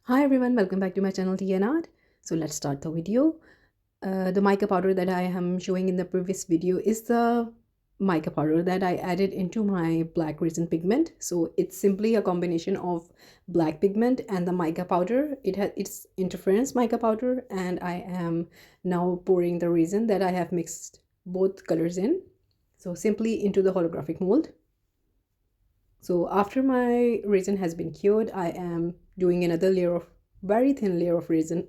Hi everyone, welcome back to my channel Tea and Art. So let's start the video. The mica powder that I am showing in the previous video is the mica powder that I added into my black resin pigment. So it's simply a combination of black pigment and the mica powder. It's interference mica powder, and I am now pouring the resin that I have mixed both colors in. So simply into the holographic mold. So after my resin has been cured, I am doing another layer of very thin layer of resin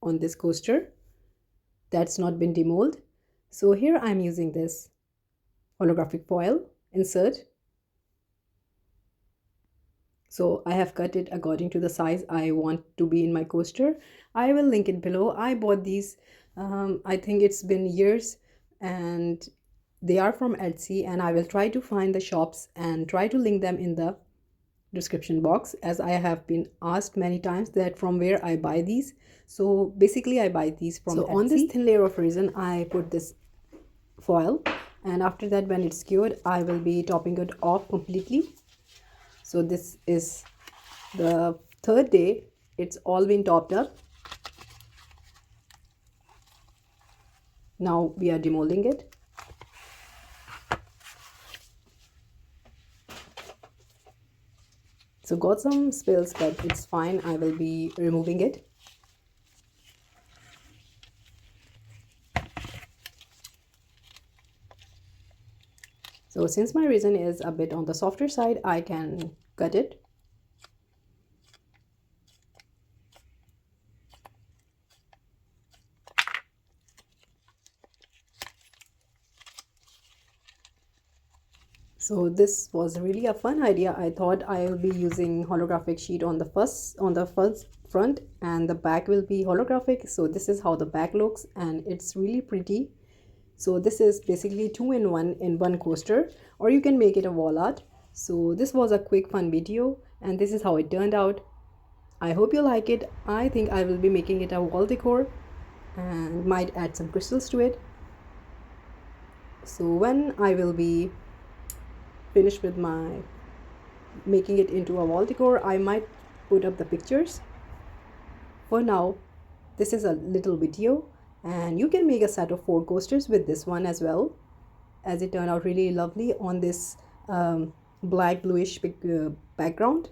on this coaster that's not been demolded. So here I'm using this holographic foil insert. So I have cut it according to the size I want to be in my coaster. I will link it below. I bought these, I think it's been years, and they are from Etsy, and I will try to find the shops and try to link them in the description box, as I have been asked many times that from where I buy these. So basically I buy these from Etsy. On this thin layer of resin I put this foil, and after that, when it's cured, I will be topping it off completely. So this is the third day. It's all been topped up. Now we are demolding it. So got some spills, but it's fine. I will be removing it. So since my resin is a bit on the softer side, I can cut it. So this was really a fun idea. I thought I will be using holographic sheet on the first front, and the back will be holographic. So this is how the back looks, and it's really pretty. So this is basically 2-in-1 in one coaster, or you can make it a wall art. So this was a quick fun video, and this is how it turned out. I hope you like it. I think I will be making it a wall decor and might add some crystals to it. So when I will be finished with my making it into a wall decor, I might put up the pictures. For now, this is a little video, and you can make a set of 4 coasters with this one as well, as it turned out really lovely on this black bluish background.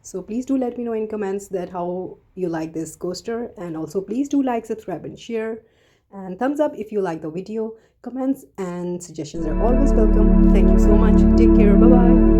So please do let me know in comments that how you like this coaster, and also please do like, subscribe and share, and thumbs up if you like the video. Comments and suggestions are always welcome. Thank you so much. Take care. Bye bye.